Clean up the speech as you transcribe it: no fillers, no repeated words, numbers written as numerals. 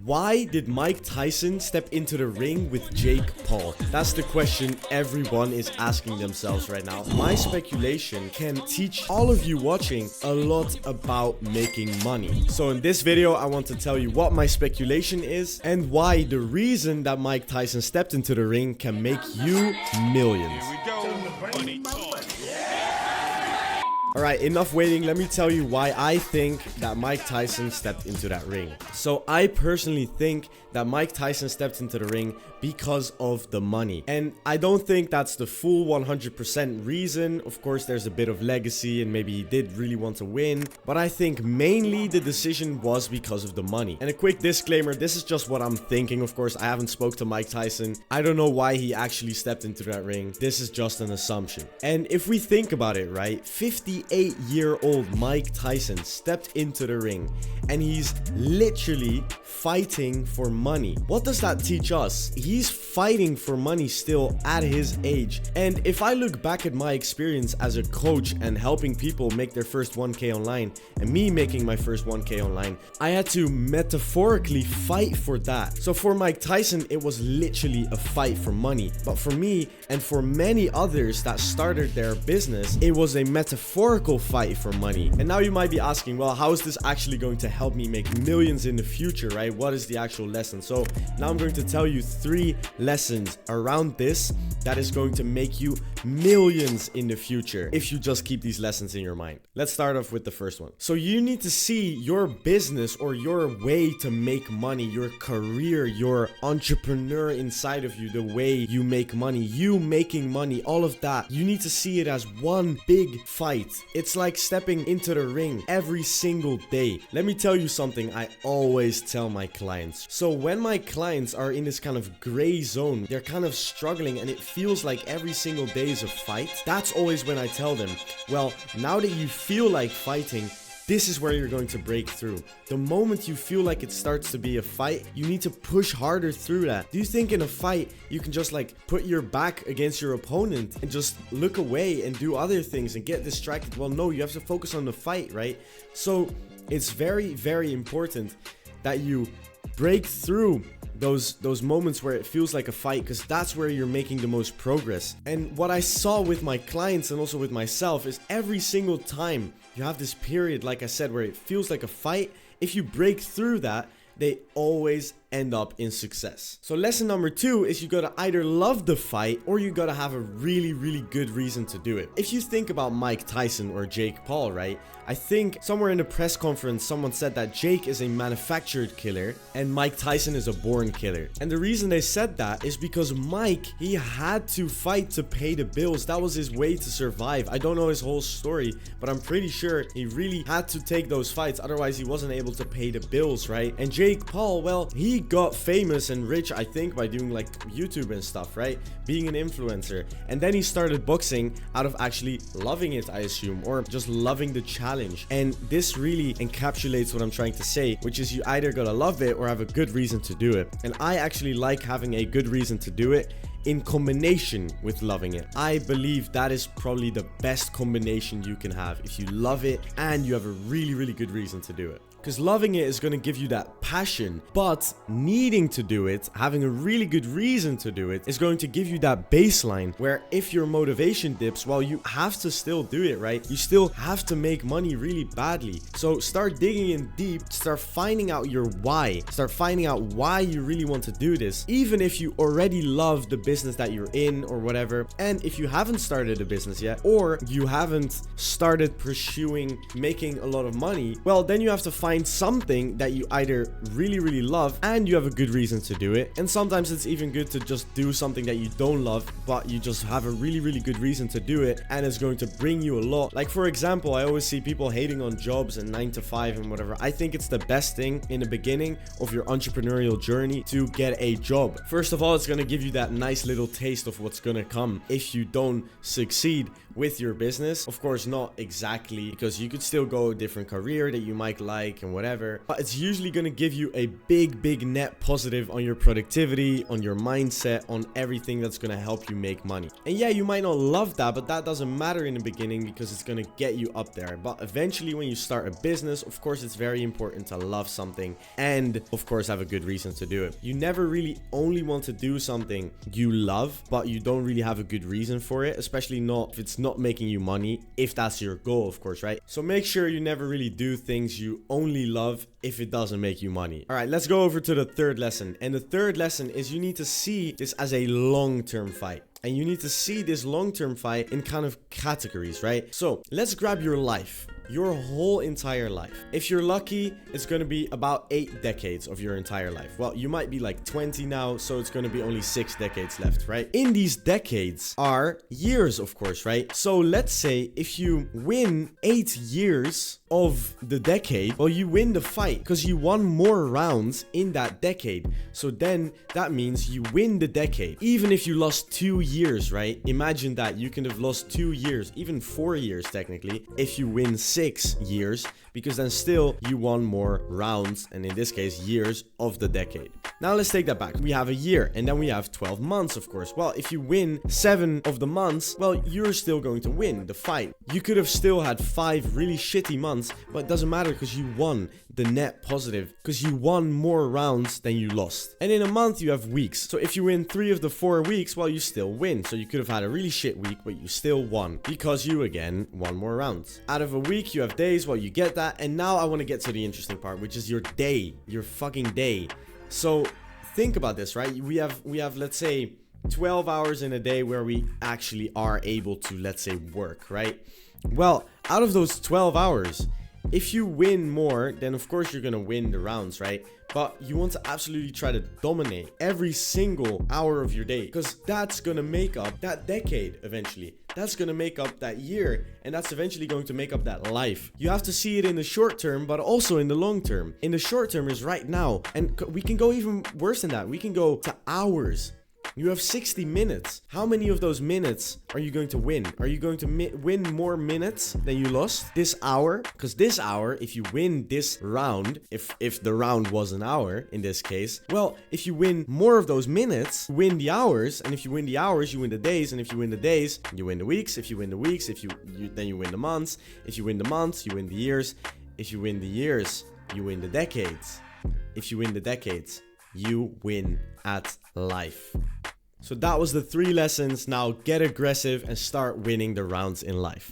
Why did Mike Tyson step into the ring with Jake Paul? That's the question everyone is asking themselves right now. My speculation can teach all of you watching a lot about making money. So in this video, I want to tell you what my speculation is and why the reason that Mike Tyson stepped into the ring can make you millions. Here we go. Money talk. Alright, enough waiting. Let me tell you why I think that Mike Tyson stepped into that ring. So I personally think that Mike Tyson stepped into the ring because of the money. And I don't think that's the full 100% reason. Of course, there's a bit of legacy and maybe he did really want to win. But I think mainly the decision was because of the money. And a quick disclaimer, this is just what I'm thinking. Of course, I haven't spoke to Mike Tyson. I don't know why he actually stepped into that ring. This is just an assumption. And if we think about it, right, 58-year-old Mike Tyson stepped into the ring and he's literally fighting for money. What does that teach us? He's fighting for money still at his age. And if I look back at my experience as a coach and helping people make their first 1K online and me making my first 1K online, I had to metaphorically fight for that. So for Mike Tyson, it was literally a fight for money. But for me and for many others that started their business, it was a metaphorical fight for money. And now you might be asking, well, how is this actually going to help me make millions in the future, right? What is the actual lesson? So now I'm going to tell you 3 lessons around this that is going to make you millions in the future if you just keep these lessons in your mind. Let's start off with the first one. So you need to see your business or your way to make money, your career, your entrepreneur inside of you, the way you make money, you making money, all of that. You need to see it as one big fight. It's like stepping into the ring every single day. Let me tell you something I always tell my clients. So when my clients are in this kind of gray zone, they're kind of struggling and it feels like every single day is a fight. That's always when I tell them, well, now that you feel like fighting, this is where you're going to break through. The moment you feel like it starts to be a fight, you need to push harder through that. Do you think in a fight, you can just like put your back against your opponent and just look away and do other things and get distracted? Well, no, you have to focus on the fight, right? So it's very, very important that you break through those moments where it feels like a fight, because that's where you're making the most progress. And what I saw with my clients and also with myself is every single time you have this period, like I said, where it feels like a fight, if you break through that, they always end up in success. So lesson number 2 is you gotta either love the fight or you gotta have a really, really good reason to do it. If you think about Mike Tyson or Jake Paul, right? I think somewhere in the press conference, someone said that Jake is a manufactured killer and Mike Tyson is a born killer. And the reason they said that is because Mike, he had to fight to pay the bills. That was his way to survive. I don't know his whole story, but I'm pretty sure he really had to take those fights. Otherwise, he wasn't able to pay the bills, right? And Jake Paul, well, he got famous and rich, I think, by doing like YouTube and stuff, right? Being an influencer. And then he started boxing out of actually loving it, I assume, or just loving the challenge. And this really encapsulates what I'm trying to say, which is you either gotta love it or have a good reason to do it. And I actually like having a good reason to do it in combination with loving it. I believe that is probably the best combination you can have if you love it and you have a really, really good reason to do it. Because loving it is going to give you that passion, but needing to do it, having a really good reason to do it, is going to give you that baseline where if your motivation dips, well, you have to still do it, right? You still have to make money really badly. So start digging in deep, start finding out your why, start finding out why you really want to do this, even if you already love the business that you're in or whatever. And if you haven't started a business yet, or you haven't started pursuing making a lot of money, well, then you have to find something that you either really, really love and you have a good reason to do it. And sometimes it's even good to just do something that you don't love, but you just have a really, really good reason to do it and it's going to bring you a lot. Like, for example, I always see people hating on jobs and 9 to 5 and whatever. I think it's the best thing in the beginning of your entrepreneurial journey to get a job. First of all, it's going to give you that nice little taste of what's going to come if you don't succeed with your business. Of course, not exactly, because you could still go a different career that you might like and whatever, but it's usually going to give you a big net positive on your productivity, on your mindset, on everything that's going to help you make money. And yeah, you might not love that, but that doesn't matter in the beginning because it's going to get you up there. But eventually when you start a business, of course, it's very important to love something and of course have a good reason to do it. You never really only want to do something you love, but you don't really have a good reason for it, especially not if it's not making you money, if that's your goal, of course, right? So make sure you never really do things you only love if it doesn't make you money. All right, let's go over to the third lesson. And the third lesson is you need to see this as a long-term fight. And you need to see this long-term fight in kind of categories, right? So let's grab your life. Your whole entire life. If you're lucky, it's going to be about 8 decades of your entire life. Well, you might be like 20 now, so it's going to be only 6 decades left, right? In these decades are years, of course, right? So let's say if you win 8 years of the decade, well, you win the fight because you won more rounds in that decade. So then that means you win the decade. Even if you lost 2 years, right? Imagine that you can have lost 2 years, even 4 years technically, if you win 6 years, because then still you won more rounds, and in this case years of the decade. Now let's take that back. We have a year and then we have 12 months, of course. Well, if you win 7 of the months, well, you're still going to win the fight. You could have still had 5 really shitty months, but it doesn't matter because you won the net positive, because you won more rounds than you lost. And in a month you have weeks. So if you win 3 of the 4 weeks, well, you still win. So you could have had a really shit week, but you still won because you again won more rounds. Out of a week you have days, well, you get that. And now I want to get to the interesting part, which is your day, your fucking day. So think about this, right? We have let's say 12 hours in a day where we actually are able to, let's say, work, right? Well, out of those 12 hours, if you win more, then of course you're gonna win the rounds, right? But you want to absolutely try to dominate every single hour of your day, because that's gonna make up that decade eventually. That's gonna make up that year, and that's eventually going to make up that life. You have to see it in the short term, but also in the long term. In the short term is right now, and we can go even worse than that. We can go to hours. You have 60 minutes. How many of those minutes are you going to win? Are you going to win more minutes than you lost this hour? Because this hour, if you win this round, if the round was an hour in this case, well, if you win more of those minutes, win the hours, and if you win the hours, you win the days, and if you win the days, you win the weeks. If you win the weeks, then you win the months. If you win the months, you win the years. If you win the years, you win the decades. If you win the decades, you win at life. So that was the 3 lessons. Now get aggressive and start winning the rounds in life.